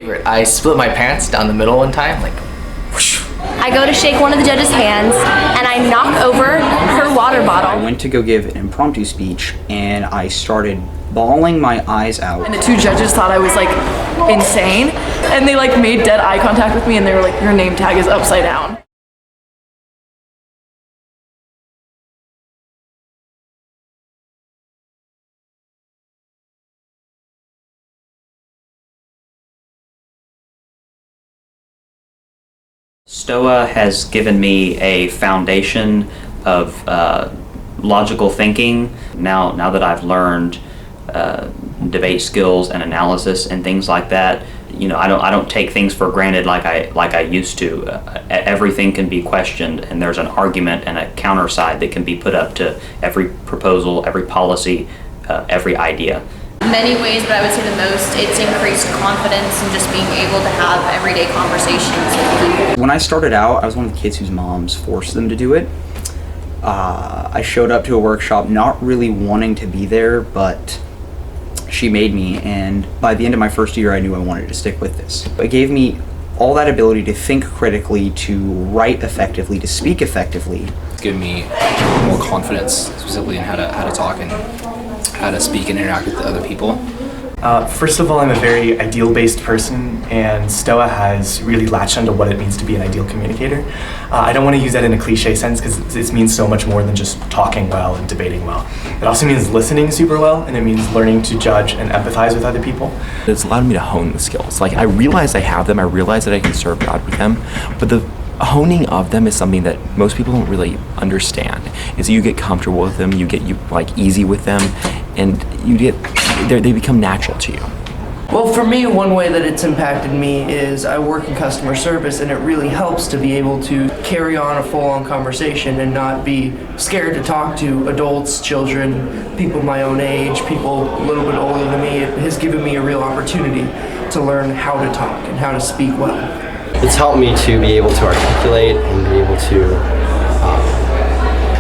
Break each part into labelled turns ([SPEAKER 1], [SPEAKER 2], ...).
[SPEAKER 1] I split my pants down the middle one time, like whoosh.
[SPEAKER 2] I go to shake one of the judges' hands and I knock over her water bottle.
[SPEAKER 3] I went to go give an impromptu speech and I started bawling my eyes out.
[SPEAKER 4] And the two judges thought I was like insane and they like made dead eye contact with me and they were like, your name tag is upside down.
[SPEAKER 5] Stoa has given me a foundation of logical thinking. Now that I've learned debate skills and analysis and things like that, you know, I don't take things for granted like I used to. Everything can be questioned, and there's an argument and a counter side that can be put up to every proposal, every policy, every idea.
[SPEAKER 2] Many ways, but I would say the most, it's increased confidence and just being able to have everyday conversations with people.
[SPEAKER 3] When I started out, I was one of the kids whose moms forced them to do it. I showed up to a workshop not really wanting to be there, but she made me, and by the end of my first year, I knew I wanted to stick with this. It gave me all that ability to think critically, to write effectively, to speak effectively.
[SPEAKER 6] It's given me more confidence, specifically in how to talk and how to speak and interact with other people.
[SPEAKER 7] First of all, I'm a very ideal-based person, and Stoa has really latched onto what it means to be an ideal communicator. I don't want to use that in a cliche sense because it means so much more than just talking well and debating well. It also means listening super well, and it means learning to judge and empathize with other people.
[SPEAKER 8] It's allowed me to hone the skills. Like, I realize I have them, I realize that I can serve God with them, but the honing of them is something that most people don't really understand. Is you get comfortable with them, you get easy with them, and they become natural to you.
[SPEAKER 9] Well, for me, one way that it's impacted me is I work in customer service, and it really helps to be able to carry on a full-on conversation and not be scared to talk to adults, children, people my own age, people a little bit older than me. It has given me a real opportunity to learn how to talk and how to speak well.
[SPEAKER 10] It's helped me to be able to articulate and be able to,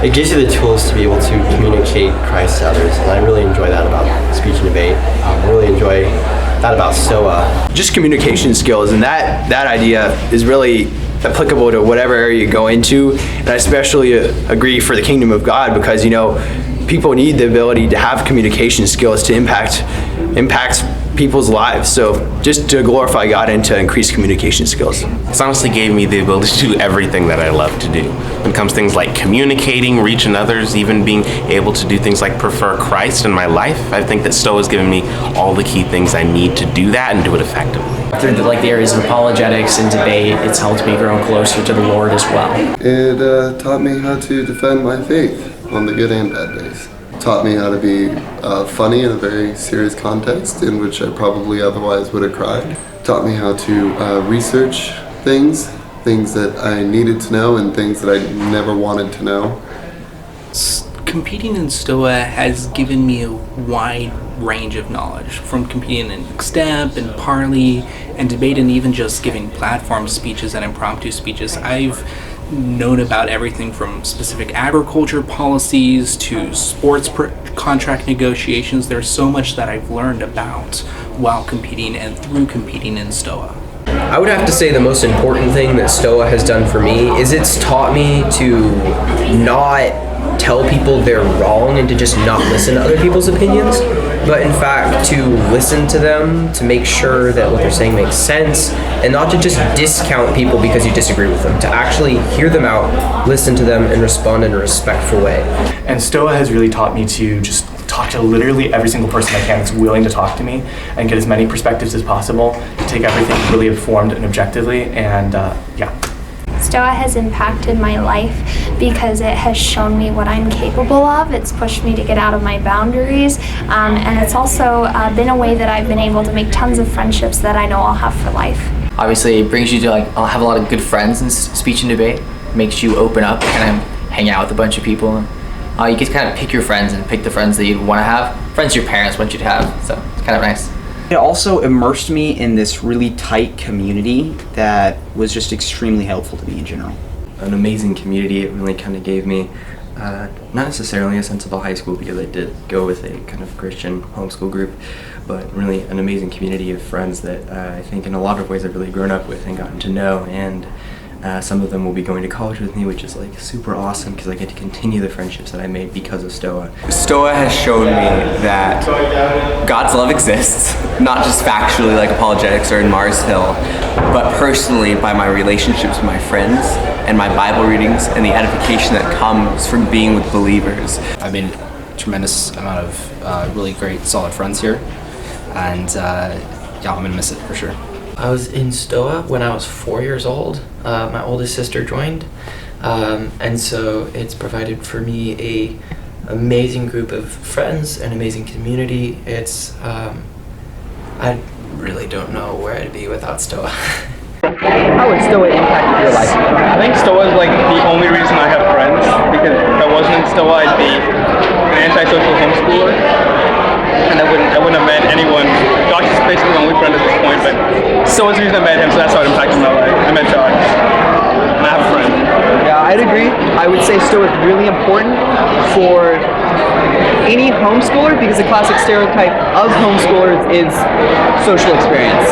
[SPEAKER 10] it gives you the tools to be able to communicate Christ to others, and I really enjoy that about speech and debate. I really enjoy that about Stoa.
[SPEAKER 11] Just communication skills, and that idea is really applicable to whatever area you go into, and I especially agree for the kingdom of God because, you know, people need the ability to have communication skills to impact people's lives. So just to glorify God and to increase communication skills.
[SPEAKER 12] It's honestly gave me the ability to do everything that I love to do. When it comes to things like communicating, reaching others, even being able to do things like prefer Christ in my life, I think that Stoa has given me all the key things I need to do that and do it effectively.
[SPEAKER 13] Through the areas of apologetics and debate, it's helped me grow closer to the Lord as well.
[SPEAKER 14] It taught me how to defend my faith on the good and bad days. Taught me how to be funny in a very serious context in which I probably otherwise would have cried. Taught me how to research things that I needed to know and things that I never wanted to know.
[SPEAKER 15] Competing in Stoa has given me a wide range of knowledge, from competing in Step and Parley and debate, and even just giving platform speeches and impromptu speeches. I've known about everything from specific agriculture policies to sports contract negotiations. There's so much that I've learned about while competing and through competing in Stoa.
[SPEAKER 16] I would have to say the most important thing that Stoa has done for me is it's taught me to not tell people they're wrong and to just not listen to other people's opinions, but in fact to listen to them, to make sure that what they're saying makes sense, and not to just discount people because you disagree with them, to actually hear them out, listen to them, and respond in a respectful way.
[SPEAKER 7] And Stoa has really taught me to just talk to literally every single person I can that's willing to talk to me and get as many perspectives as possible, to take everything really informed and objectively, and yeah.
[SPEAKER 2] Stoa has impacted my life because it has shown me what I'm capable of. It's pushed me to get out of my boundaries, and it's also been a way that I've been able to make tons of friendships that I know I'll have for life.
[SPEAKER 1] Obviously, it brings you to have a lot of good friends in speech and debate. Makes you open up and kind of hang out with a bunch of people. You get to kind of pick your friends and pick the friends that you'd want to have, friends your parents want you to have. So it's kind of nice.
[SPEAKER 3] It also immersed me in this really tight community that was just extremely helpful to me in general.
[SPEAKER 17] An amazing community. It really kind of gave me
[SPEAKER 10] Not necessarily a sense of a high school, because I did go with a kind of Christian homeschool group, but really an amazing community of friends that I think in a lot of ways I've really grown up with and gotten to know, and some of them will be going to college with me, which is like super awesome because I get to continue the friendships that I made because of Stoa.
[SPEAKER 17] Stoa has shown me that God's love exists, not just factually like apologetics or in Mars Hill, but personally by my relationships with my friends and my Bible readings and the edification that comes from being with believers.
[SPEAKER 6] I've made a tremendous amount of really great, solid friends here, and yeah, I'm gonna miss it for sure.
[SPEAKER 18] I was in Stoa when I was 4 years old. My oldest sister joined, and so it's provided for me a amazing group of friends, an amazing community. It's I really don't know where I'd be without Stoa.
[SPEAKER 19] How would Stoa impact your life? I think Stoa is like the only reason I have friends, because if I wasn't in Stoa, I'd be an antisocial homeschooler, and I wouldn't have met anyone. Josh is basically the only friend at this point, but Stoa's the reason I met him, so that's how it impacted my life. I met Josh, and I have a friend.
[SPEAKER 20] Yeah, I'd agree. I would say Stoa is really important for any homeschooler, because the classic stereotype of homeschoolers is social experience.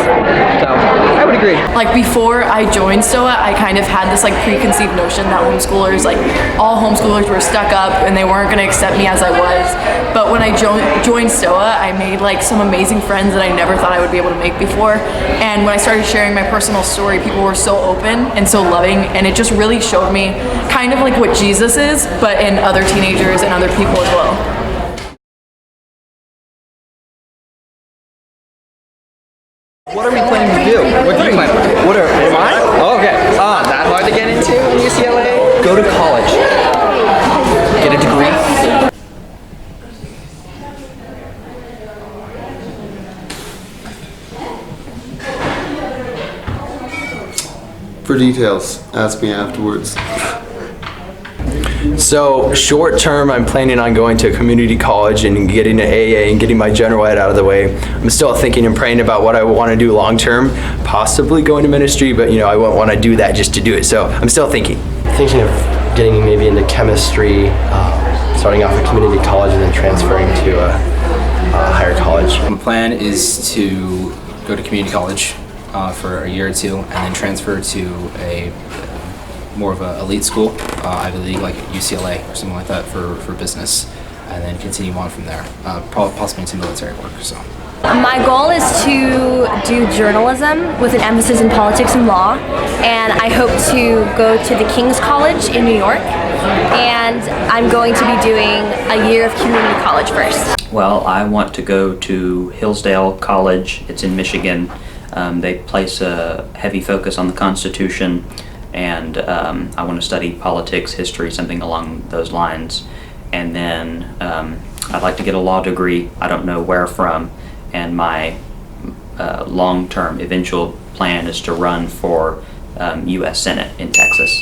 [SPEAKER 20] So I would agree.
[SPEAKER 4] Like before I joined Stoa, I kind of had this like preconceived notion that homeschoolers, like all homeschoolers were stuck up and they weren't going to accept me as I was. But when I joined Stoa, I made like some amazing friends that I never thought I would be able to make before. And when I started sharing my personal story, people were so open and so loving, and it just really showed me kind of like what Jesus is, but in other teenagers and other people as well.
[SPEAKER 20] What are we planning to do? What do you plan to do? What are mine? Oh, okay. That hard to get into in UCLA? Go to college. Get a degree.
[SPEAKER 14] For details, ask me afterwards.
[SPEAKER 11] So short term, I'm planning on going to a community college and getting an AA and getting my general ed out of the way. I'm still thinking and praying about what I want to do long term, possibly going to ministry, but I won't want to do that just to do it. So I'm still thinking.
[SPEAKER 10] Thinking of getting maybe into chemistry, starting off at community college and then transferring to a higher college.
[SPEAKER 6] My plan is to go to community college for a year or two, and then transfer to a more of an elite school, Ivy League, like UCLA or something like that for business, and then continue on from there, possibly into military work. So.
[SPEAKER 21] My goal is to do journalism with an emphasis in politics and law, and I hope to go to the King's College in New York, and I'm going to be doing a year of community college first.
[SPEAKER 5] Well, I want to go to Hillsdale College. It's in Michigan. They place a heavy focus on the Constitution, and I want to study politics, history, something along those lines. And then I'd like to get a law degree. I don't know where from, and my long-term eventual plan is to run for U.S. Senate in Texas.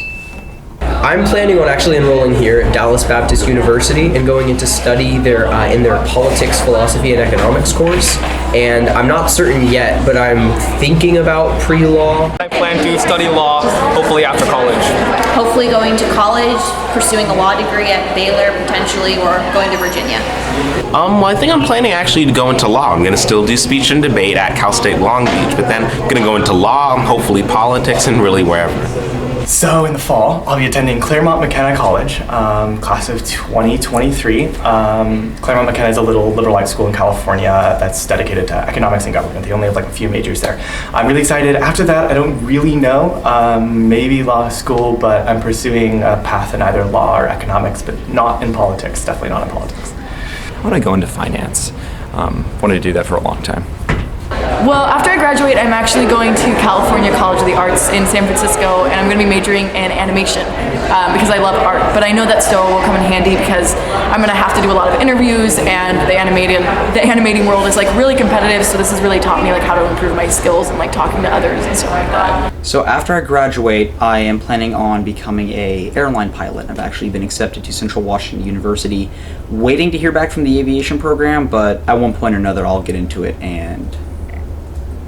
[SPEAKER 16] I'm planning on actually enrolling here at Dallas Baptist University and going into study there in their politics, philosophy, and economics course. And I'm not certain yet, but I'm thinking about pre-law.
[SPEAKER 19] I plan to study law, hopefully after college.
[SPEAKER 22] Hopefully going to college, pursuing a law degree at Baylor potentially, or going to Virginia.
[SPEAKER 12] Well, I think I'm planning actually to go into law. I'm going to still do speech and debate at Cal State Long Beach, but then I'm going to go into law, hopefully politics, and really wherever.
[SPEAKER 7] So in the fall, I'll be attending Claremont McKenna College, class of 2023. Claremont McKenna is a little liberal arts school in California that's dedicated to economics and government. They only have like a few majors there. I'm really excited. After that, I don't really know. Maybe law school, but I'm pursuing a path in either law or economics, but not in politics, definitely not in politics.
[SPEAKER 8] I want to go into finance. Wanted to do that for a long time.
[SPEAKER 4] Well, after I graduate, I'm actually going to California College of the Arts in San Francisco, and I'm going to be majoring in animation because I love art. But I know that Stoa will come in handy because I'm going to have to do a lot of interviews, and the animating world is like really competitive. So this has really taught me like how to improve my skills and like talking to others and stuff like that.
[SPEAKER 3] So after I graduate, I am planning on becoming an airline pilot. I've actually been accepted to Central Washington University, waiting to hear back from the aviation program. But at one point or another, I'll get into it and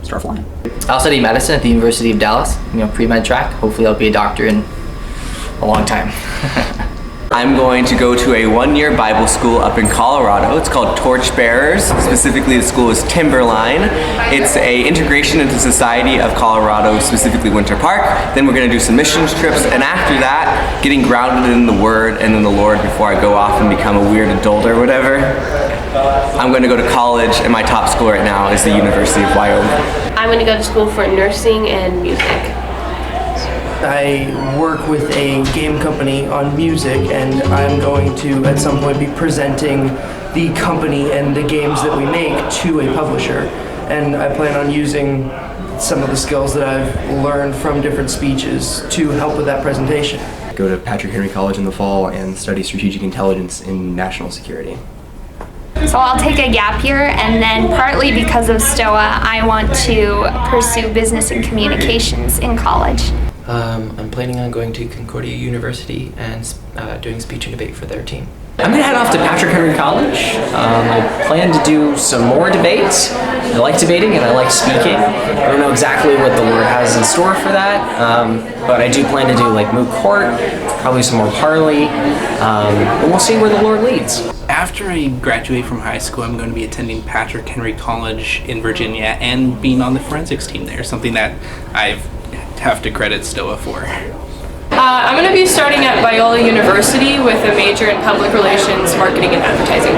[SPEAKER 3] start flying.
[SPEAKER 1] I'll study medicine at the University of Dallas, pre-med track. Hopefully I'll be a doctor in a long time.
[SPEAKER 17] I'm going to go to a one-year Bible school up in Colorado. It's called Torchbearers. Specifically, the school is Timberline. It's a integration into society of Colorado, specifically Winter Park. Then we're going to do some missions trips, and after that, getting grounded in the Word and in the Lord before I go off and become a weird adult or whatever. I'm going to go to college, and my top school right now is the University of Wyoming.
[SPEAKER 9] I'm going to go to school for nursing and music.
[SPEAKER 13] I work with a game company on music, and I'm going to at some point be presenting the company and the games that we make to a publisher. And I plan on using some of the skills that I've learned from different speeches to help with that presentation.
[SPEAKER 10] Go to Patrick Henry College in the fall and study strategic intelligence in national security.
[SPEAKER 2] So I'll take a gap year, and then partly because of Stoa, I want to pursue business and communications in college.
[SPEAKER 18] I'm planning on going to Concordia University and doing speech and debate for their team.
[SPEAKER 23] I'm gonna head off to Patrick Henry College. I plan to do some more debates. I like debating and I like speaking. I don't know exactly what the Lord has in store for that, but I do plan to do like moot court, probably some more parley, and we'll see where the Lord leads.
[SPEAKER 15] After I graduate from high school, I'm going to be attending Patrick Henry College in Virginia and being on the forensics team there, something that I have to credit Stoa for.
[SPEAKER 4] I'm going to be starting at Biola University with a major in public relations, marketing, and advertising.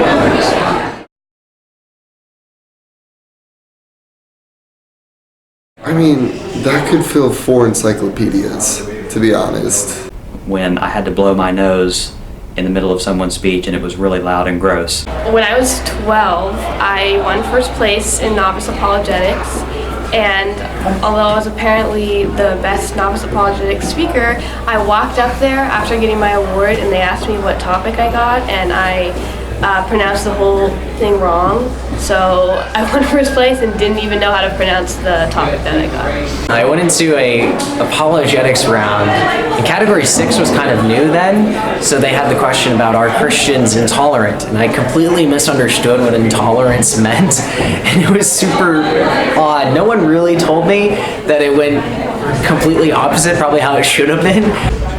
[SPEAKER 14] I mean, that could fill 4 encyclopedias, to be honest.
[SPEAKER 5] When I had to blow my nose in the middle of someone's speech and it was really loud and gross.
[SPEAKER 9] When I was 12, I won first place in novice apologetics. And although I was apparently the best novice apologetics speaker, I walked up there after getting my award and they asked me what topic I got, and I pronounced the whole thing wrong. So I won first place and didn't even know how to pronounce the topic that I got.
[SPEAKER 23] I went into a apologetics round, and category 6 was kind of new then, so they had the question about, are Christians intolerant? And I completely misunderstood what intolerance meant, and it was super odd. No one really told me that it went completely opposite, probably how it should have been.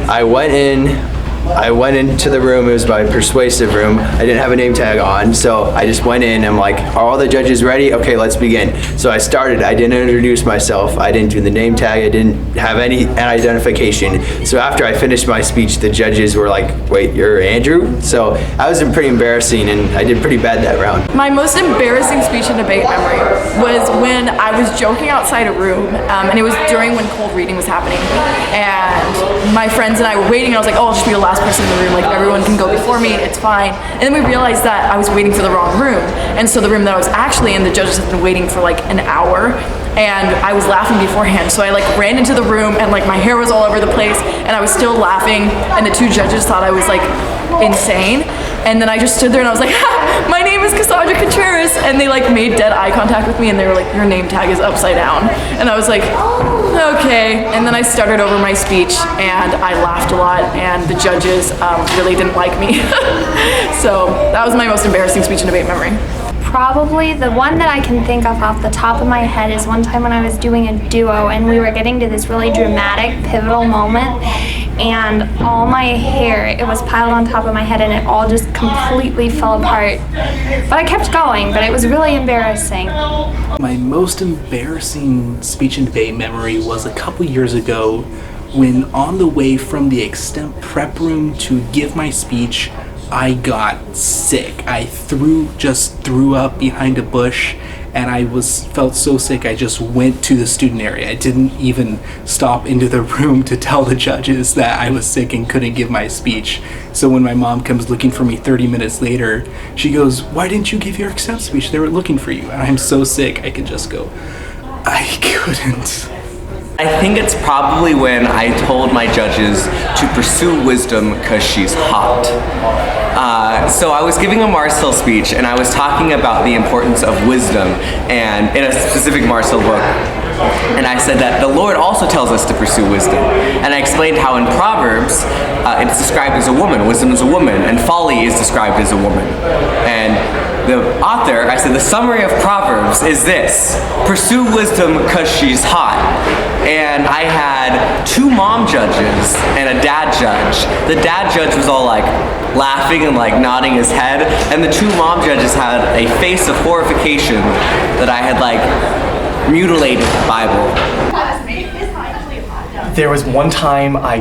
[SPEAKER 11] I went into the room. It was my persuasive room. I didn't have a name tag on, so I just went in. I'm like, are all the judges ready? Okay, let's begin. So I started. I didn't introduce myself. I didn't do the name tag. I didn't have any identification. So after I finished my speech, the judges were like, wait, you're Andrew? So that was pretty embarrassing, and I did pretty bad that round.
[SPEAKER 4] My most embarrassing speech and debate memory was when I was joking outside a room, and it was during when cold reading was happening, and my friends and I were waiting, and I was like, oh, I'll just be the last person in the room, like everyone can go before me, it's fine. And then we realized that I was waiting for the wrong room, and so the room that I was actually in, the judges had been waiting for like an hour, and I was laughing beforehand, so I like ran into the room and like my hair was all over the place, and I was still laughing, and the 2 judges thought I was like insane. And then I just stood there and I was like, ha, my name is Cassandra Contreras, and they like made dead eye contact with me, and they were like, your name tag is upside down. And I was like, okay. And then I started over my speech and I laughed a lot, and the judges really didn't like me. So that was my most embarrassing speech and debate memory.
[SPEAKER 2] Probably the one that I can think of off the top of my head is one time when I was doing a duo and we were getting to this really dramatic, pivotal moment, and all my hair, it was piled on top of my head and it all just completely fell apart. But I kept going, but it was really embarrassing.
[SPEAKER 15] My most embarrassing speech and debate memory was a couple years ago when on the way from the extemp prep room to give my speech, I got sick. I just threw up behind a bush, and I felt so sick I just went to the student area. I didn't even stop into the room to tell the judges that I was sick and couldn't give my speech. So when my mom comes looking for me 30 minutes later, she goes, why didn't you give your extemp speech? They were looking for you. And I'm so sick I could just go, I couldn't.
[SPEAKER 17] I think it's probably when I told my judges to pursue wisdom because she's hot. So I was giving a Mars Hill speech, and I was talking about the importance of wisdom, and in a specific Mars Hill book, And I said that the Lord also tells us to pursue wisdom. And I explained how in Proverbs, it's described as a woman. Wisdom is a woman, and folly is described as a woman. And the author, I said, the summary of Proverbs is this: pursue wisdom because she's hot. And I had 2 mom judges and a dad judge. The dad judge was all like laughing and like nodding his head, and the 2 mom judges had a face of horrification that I had like mutilated the Bible.
[SPEAKER 7] There was one time I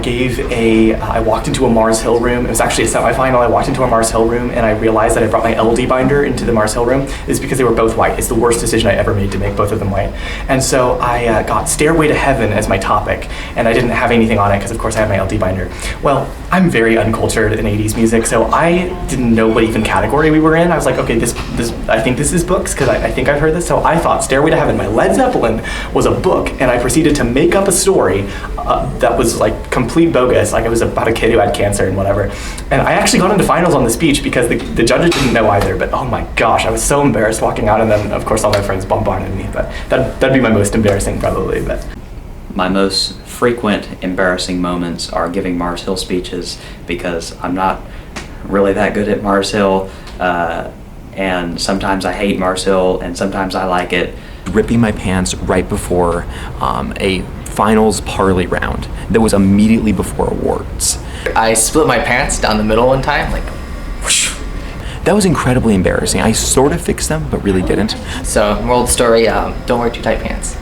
[SPEAKER 7] walked into a Mars Hill room. It was actually a semifinal. I walked into a Mars Hill room and I realized that I brought my LD binder into the Mars Hill room. It's because they were both white. It's the worst decision I ever made to make both of them white. And so I got Stairway to Heaven as my topic, and I didn't have anything on it because of course I had my LD binder. Well, I'm very uncultured in 80s music, so I didn't know what even category we were in. I was like, okay, this I think this is books because I think I've heard this. So I thought Stairway to Heaven by Led Zeppelin was a book, and I proceeded to make up a story that was like complete bogus, like it was about a kid who had cancer and whatever. And I actually got into finals on the speech because the judges didn't know either, but oh my gosh, I was so embarrassed walking out, and then of course all my friends bombarded me, but that'd be my most embarrassing probably. But
[SPEAKER 5] My most frequent embarrassing moments are giving Mars Hill speeches because I'm not really that good at Mars Hill, and sometimes I hate Mars Hill and sometimes I like it.
[SPEAKER 8] Ripping my pants right before a finals parley round that was immediately before awards.
[SPEAKER 1] I split my pants down the middle one time, like whoosh.
[SPEAKER 8] That was incredibly embarrassing. I sort of fixed them, but really didn't.
[SPEAKER 1] So, moral of the story, don't wear too tight pants.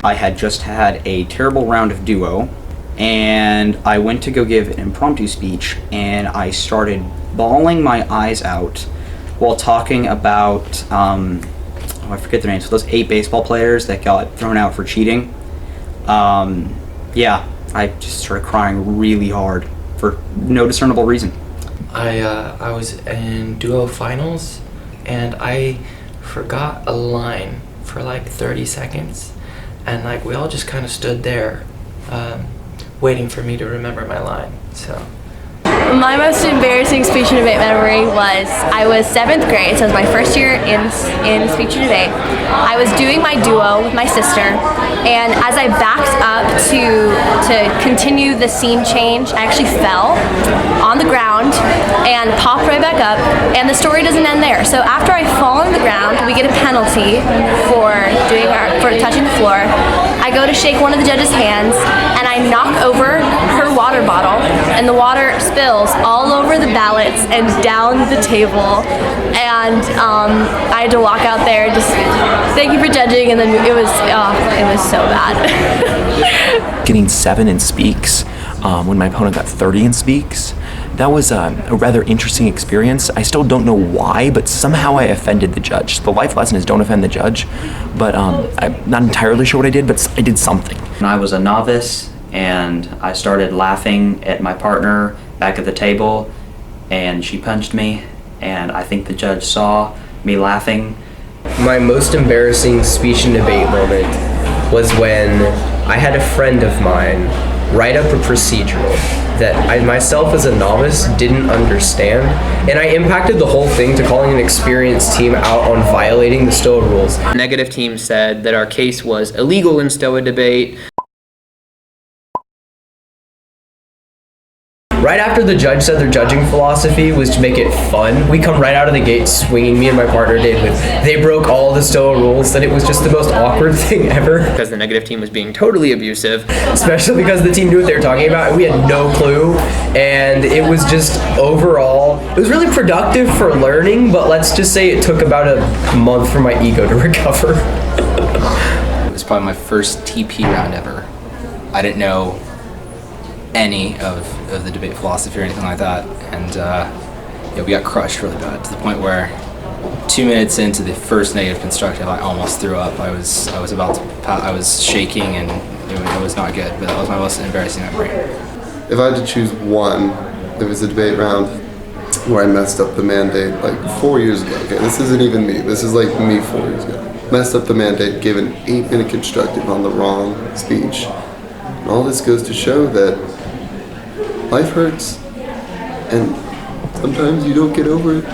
[SPEAKER 3] I had just had a terrible round of duo, and I went to go give an impromptu speech, and I started bawling my eyes out while talking about, I forget their names, so those 8 baseball players that got thrown out for cheating. Yeah, I just started crying really hard for no discernible reason.
[SPEAKER 18] I was in duo finals and I forgot a line for like 30 seconds, and like we all just kind of stood there waiting for me to remember my line. So
[SPEAKER 9] my most embarrassing speech and debate memory was I was 7th grade, so it was my first year in speech and debate. I was doing my duo with my sister, and as I backed up to continue the scene change, I actually fell on the ground and popped right back up, and the story doesn't end there. So after I fall on the ground, we get a penalty for touching the floor. I go to shake one of the judges' hands, and I knock over her water bottle, and the water spills all over the ballots and down the table, and I had to walk out there just thank you for judging, and then it was so bad.
[SPEAKER 8] Getting 7 in speaks when my opponent got 30 in speaks, that was a rather interesting experience. I still don't know why, but somehow I offended the judge. The life lesson is don't offend the judge, but I'm not entirely sure what I did, but I did something.
[SPEAKER 5] When I was a novice and I started laughing at my partner back at the table, and she punched me, and I think the judge saw me laughing.
[SPEAKER 16] My most embarrassing speech and debate moment was when I had a friend of mine write up a procedural that I myself as a novice didn't understand, and I impacted the whole thing to calling an experienced team out on violating the Stoa rules.
[SPEAKER 6] The negative team said that our case was illegal in Stoa debate.
[SPEAKER 16] Right after the judge said their judging philosophy was to make it fun, we come right out of the gate swinging, me and my partner did, with they broke all the Stoa rules, that it was just the most awkward thing ever.
[SPEAKER 6] Because the negative team was being totally abusive.
[SPEAKER 16] Especially because the team knew what they were talking about, and we had no clue, and it was just overall, it was really productive for learning, but let's just say it took about a month for my ego to recover.
[SPEAKER 20] It was probably my first TP round ever. I didn't know any of the debate philosophy or anything like that, and yeah, we got crushed really bad to the point where 2 minutes into the first negative constructive I almost threw up. I was about to I was shaking, and it was not good, but that was my most embarrassing memory.
[SPEAKER 14] If I had to choose one, there was a debate round where I messed up the mandate like 4 years ago. Okay, this isn't even me, this is like me 4 years ago. Messed up the mandate, gave an 8-minute constructive on the wrong speech. And all this goes to show that life hurts, and sometimes you don't get over it.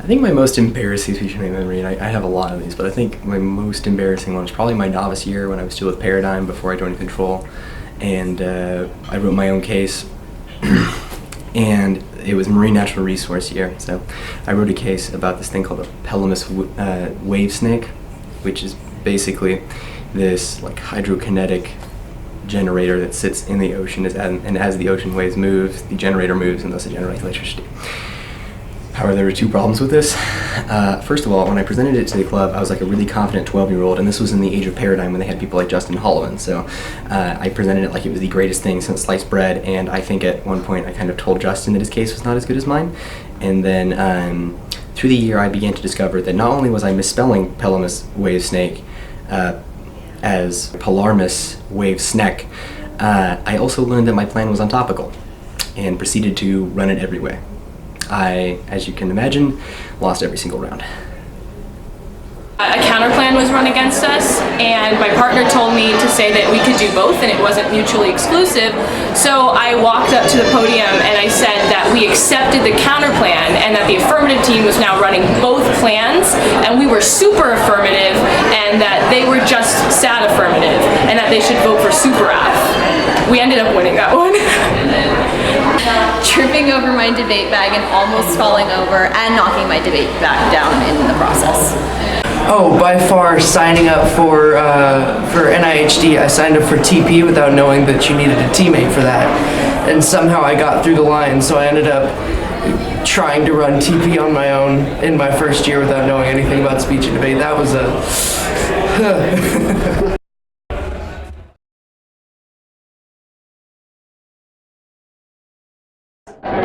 [SPEAKER 19] I think my most embarrassing speech and debate memory, and I have a lot of these, but I think my most embarrassing one was probably my novice year when I was still with Paradigm before I joined Control, and I wrote my own case, and it was Marine Natural Resource year, so I wrote a case about this thing called a Pelamis wave snake, which is basically this like hydrokinetic generator that sits in the ocean, and as the ocean waves move, the generator moves, and thus it generates electricity. However, there were two problems with this. First of all, when I presented it to the club, I was like a really confident 12-year-old, and this was in the age of Paradigm when they had people like Justin Hollowan. So I presented it like it was the greatest thing since sliced bread, and I think at one point I kind of told Justin that his case was not as good as mine. And then through the year, I began to discover that not only was I misspelling Pelamis wave snake as Palarmus wave snack, I also learned that my plan was untopical and proceeded to run it every way. I, as you can imagine, lost every single round.
[SPEAKER 9] A counterplan was run against us, and my partner told me to say that we could do both and it wasn't mutually exclusive. So I walked up to the podium and I said that we accepted the counterplan and that the affirmative team was now running both plans, and we were super affirmative, and that they were just sad affirmative, and that they should vote for super aff. We ended up winning that one.
[SPEAKER 21] Tripping over my debate bag and almost falling over and knocking my debate bag down in the process.
[SPEAKER 13] Oh, by far signing up for NIHD. I signed up for TP without knowing that you needed a teammate for that. And somehow I got through the line, so I ended up trying to run TP on my own in my first year without knowing anything about speech and debate. That was a...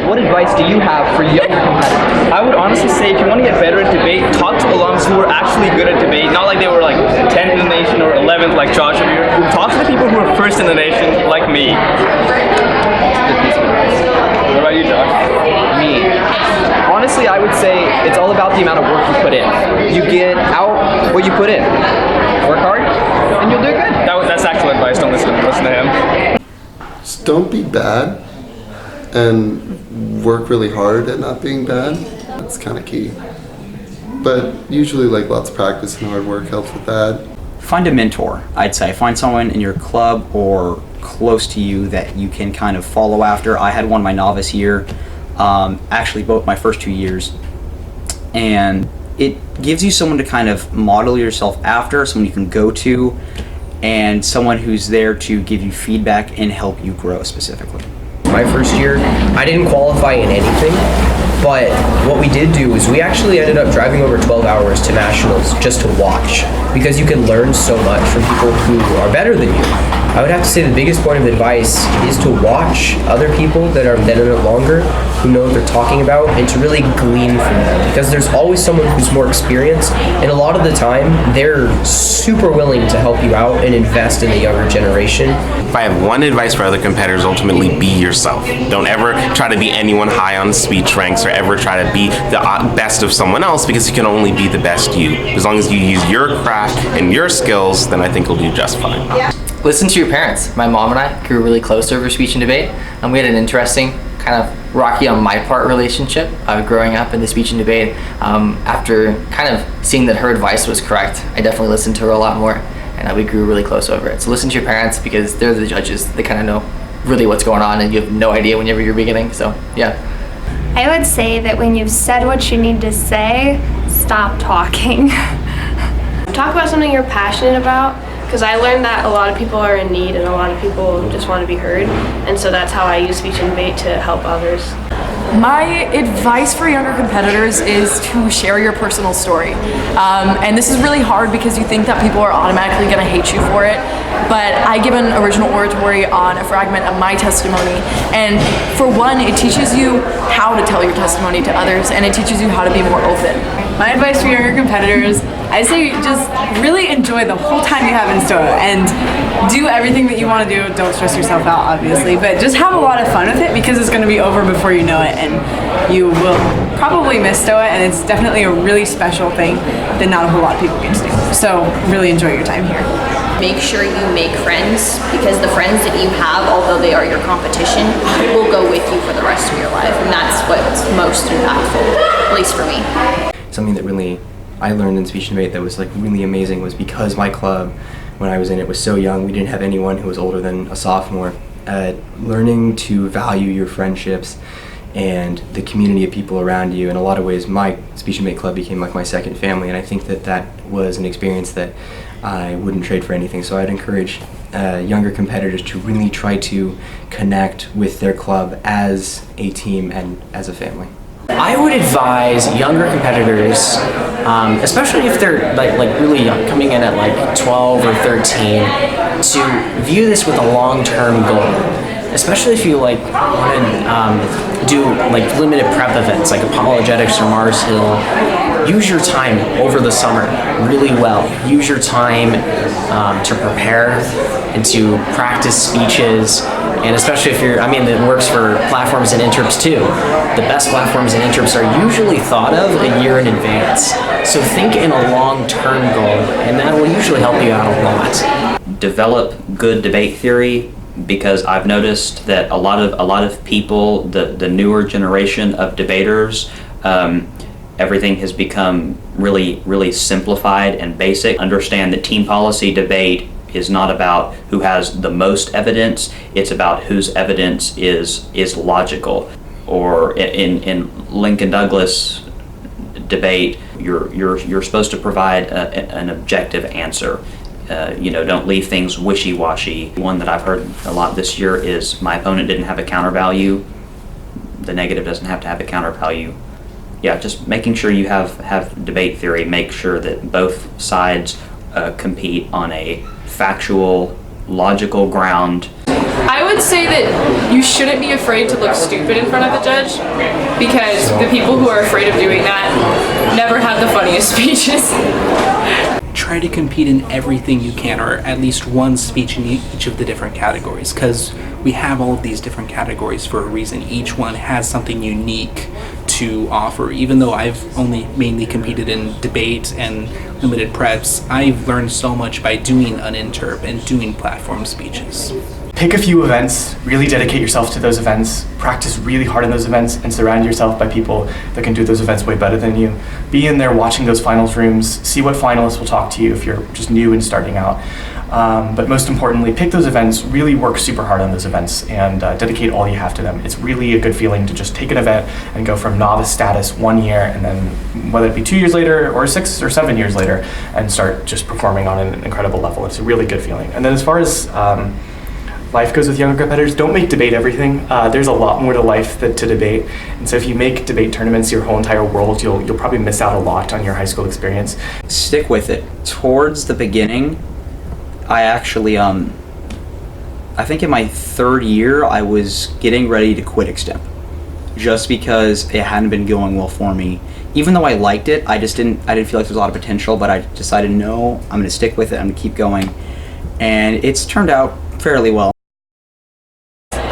[SPEAKER 22] What advice do you have for younger competitors? I would honestly say if you want to get better at debate, talk to alums who are actually good at debate. Not like they were like 10th in the nation or 11th like Josh over here. Talk to the people who are first in the nation like me. What about you, Josh?
[SPEAKER 16] Me. Honestly, I would say it's all about the amount of work you put in. You get out what you put in. Work hard, and you'll do good.
[SPEAKER 22] That's actual advice. Don't listen to him.
[SPEAKER 14] Just don't be bad, and work really hard at not being bad. That's kind of key. But usually like lots of practice and hard work helps with that.
[SPEAKER 3] Find a mentor, I'd say. Find someone in your club or close to you that you can kind of follow after. I had one my novice year, actually both my first 2 years, and it gives you someone to kind of model yourself after, someone you can go to, and someone who's there to give you feedback and help you grow specifically.
[SPEAKER 16] My first year, I didn't qualify in anything, but what we did do is we actually ended up driving over 12 hours to nationals just to watch, because you can learn so much from people who are better than you. I would have to say the biggest point of advice is to watch other people that have been in it longer, who know what they're talking about, and to really glean from them, because there's always someone who's more experienced, and a lot of the time they're super willing to help you out and invest in the younger generation.
[SPEAKER 12] If I have one advice for other competitors, ultimately be yourself. Don't ever try to be anyone high on speech ranks or ever try to be the best of someone else, because you can only be the best you. As long as you use your craft and your skills, then I think you'll do just fine.
[SPEAKER 1] Yeah. Listen to your parents. My mom and I grew really close over speech and debate, and we had an interesting, kind of rocky on my part relationship growing up in the speech and debate. After kind of seeing that her advice was correct, I definitely listened to her a lot more, and we grew really close over it. So listen to your parents, because they're the judges. They kind of know really what's going on, and you have no idea whenever you're beginning. So yeah.
[SPEAKER 2] I would say that when you've said what you need to say, stop talking.
[SPEAKER 9] Talk about something you're passionate about, because I learned that a lot of people are in need and a lot of people just want to be heard, and so that's how I use speech and debate to help others.
[SPEAKER 4] My advice for younger competitors is to share your personal story. And this is really hard because you think that people are automatically going to hate you for it. But I give an original oratory on a fragment of my testimony. And for one, it teaches you how to tell your testimony to others, and it teaches you how to be more open.
[SPEAKER 24] My advice for younger competitors, I say just really enjoy the whole time you have in Stoa and do everything that you want to do. Don't stress yourself out, obviously, but just have a lot of fun with it, because it's going to be over before you know it, and you will probably miss Stoa, and it's definitely a really special thing that not a whole lot of people get to do. So really enjoy your time here.
[SPEAKER 21] Make sure you make friends, because the friends that you have, although they are your competition, will go with you for the rest of your life, and that's what's most impactful. place for me.
[SPEAKER 19] Something that really I learned in speech and debate that was like really amazing was because my club, when I was in it, was so young. We didn't have anyone who was older than a sophomore. Learning to value your friendships and the community of people around you. In a lot of ways, my speech and debate club became like my second family, and I think that that was an experience that I wouldn't trade for anything. So I'd encourage younger competitors to really try to connect with their club as a team and as a family.
[SPEAKER 10] I would advise younger competitors, especially if they're like really young, coming in at like 12 or 13, to view this with a long-term goal. Especially if you like want to do like limited prep events like apologetics or Mars Hill. Use your time over the summer really well. Use your time to prepare and to practice speeches. And especially if you're, it works for platforms and interps too. The best platforms and interps are usually thought of a year in advance. So think in a long-term goal, and that will usually help you out a lot.
[SPEAKER 5] Develop good debate theory, because I've noticed that a lot of people, the newer generation of debaters, everything has become really simplified and basic. Understand that team policy debate is not about who has the most evidence, it's about whose evidence is logical. Or in Lincoln Douglas debate, you're supposed to provide an objective answer. Don't leave things wishy-washy. One that I've heard a lot this year is my opponent didn't have a counter value. The negative doesn't have to have a counter value. Yeah, just making sure you have debate theory. Make sure that both sides compete on a factual, logical ground.
[SPEAKER 4] I would say that you shouldn't be afraid to look stupid in front of the judge, because the people who are afraid of doing that never have the funniest speeches.
[SPEAKER 11] Try to compete in everything you can, or at least one speech in each of the different categories, because we have all of these different categories for a reason. Each one has something unique to offer. Even though I've only mainly competed in debate and limited preps, I've learned so much by doing an interp and doing platform speeches.
[SPEAKER 7] Pick a few events, really dedicate yourself to those events, practice really hard in those events, and surround yourself by people that can do those events way better than you. Be in there watching those finals rooms, see what finalists will talk to you if you're just new and starting out. But most importantly, pick those events, really work super hard on those events, and dedicate all you have to them. It's really a good feeling to just take an event and go from novice status 1 year, and then whether it be 2 years later or 6 or 7 years later, and start just performing on an incredible level. It's a really good feeling. And then as far as life goes with younger competitors, don't make debate everything. There's a lot more to life than to debate. And so if you make debate tournaments your whole entire world, you'll probably miss out a lot on your high school experience.
[SPEAKER 3] Stick with it. Towards the beginning, I actually, I think in my 3rd year, I was getting ready to quit Extemp. Just because it hadn't been going well for me. Even though I liked it, I didn't feel like there was a lot of potential, but I decided, no, I'm gonna stick with it, I'm gonna keep going. And it's turned out fairly well.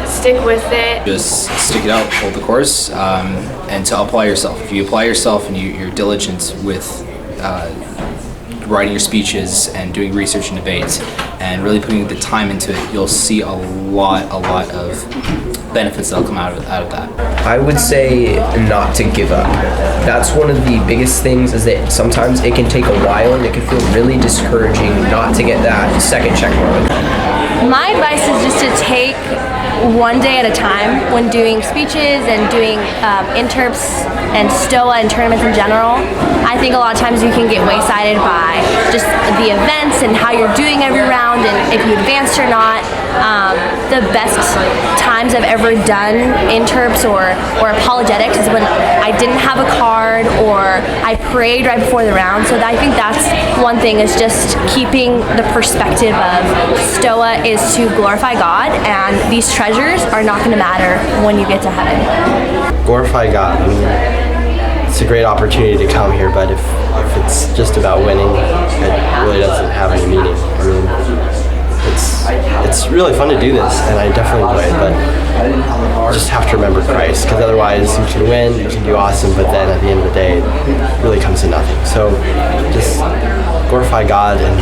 [SPEAKER 9] Stick with it.
[SPEAKER 20] Just stick it out, hold the course, and to apply yourself. If you apply yourself and you're diligent with writing your speeches and doing research and debates and really putting the time into it, you'll see a lot of benefits that'll come out of that.
[SPEAKER 16] I would say not to give up. That's one of the biggest things, is that sometimes it can take a while and it can feel really discouraging not to get that second check mark.
[SPEAKER 21] My advice is just to take one day at a time when doing speeches and doing interps and Stoa and tournaments in general. I think a lot of times you can get way-sided by just the events and how you're doing every round and if you advanced or not. The best times I've ever done interps or apologetics is when I didn't have a card or I prayed right before the round. So I think that's one thing, is just keeping the perspective of Stoa is to glorify God, and these treasures are not going to matter when you get to heaven.
[SPEAKER 15] Glorify God. It's a great opportunity to come here, but if it's just about winning, it really doesn't have any meaning. It's really fun to do this, and I definitely enjoy it, but you just have to remember Christ, because otherwise you can win, you can do awesome, but then at the end of the day, it really comes to nothing. So just glorify God and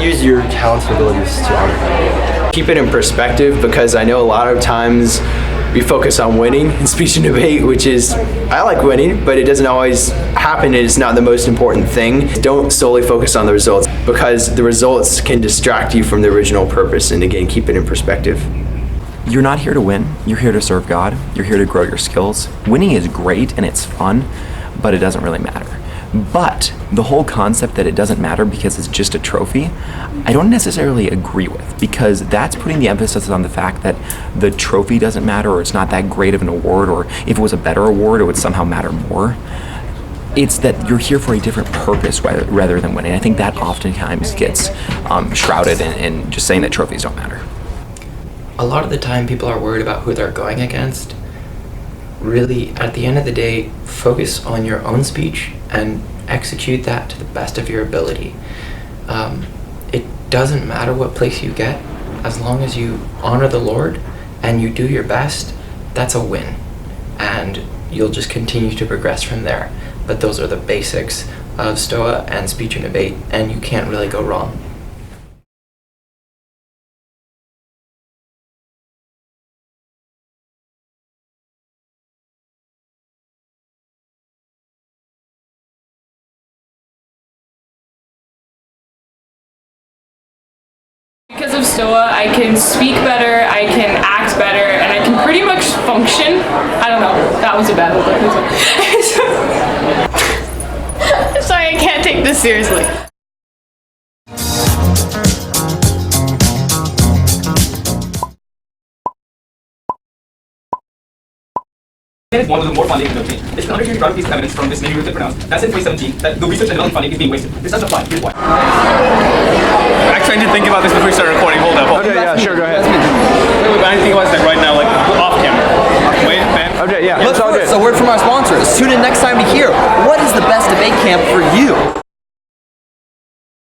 [SPEAKER 15] use your talents and abilities to honor Him.
[SPEAKER 22] Keep it in perspective, because I know a lot of times
[SPEAKER 8] we focus on winning in speech and debate, which is, I like winning, but it doesn't always happen. It's not the most important thing. Don't solely focus on the results, because the results can distract you from the original purpose, and again, keep it in perspective.
[SPEAKER 17] You're not here to win. You're here to serve God. You're here to grow your skills. Winning is great and it's fun, but it doesn't really matter. But the whole concept that it doesn't matter because it's just a trophy, I don't necessarily agree with, because that's putting the emphasis on the fact that the trophy doesn't matter, or it's not that great of an award, or if it was a better award, it would somehow matter more. It's that you're here for a different purpose rather than winning. I think that oftentimes gets shrouded in just saying that trophies don't matter.
[SPEAKER 18] A lot of the time people are worried about who they're going against. Really, at the end of the day, focus on your own speech and execute that to the best of your ability. It doesn't matter what place you get, as long as you honor the Lord and you do your best, that's a win. And you'll just continue to progress from there. But those are the basics of Stoa and speech and debate, and you can't really go wrong.
[SPEAKER 9] Because of Stoa, I can speak better, I can act better, and I can pretty much function. I don't know, that was a bad one. Sorry, I can't take this seriously.
[SPEAKER 22] Is one of the more funding in the chain. It's an understanding piece of evidence from this name you pronounce. That's in 2017 that the research and development funding is being wasted. This doesn't apply. Here's why. Actually, I didn't think about this before we started recording. Hold up.
[SPEAKER 8] Okay, yeah, sure, go ahead.
[SPEAKER 22] Wait, I didn't think about this right now, like off camera. Wait, Ben.
[SPEAKER 8] Okay, yeah.
[SPEAKER 23] Look, a word from our sponsors. Tune in next time to hear what is the best debate camp for you.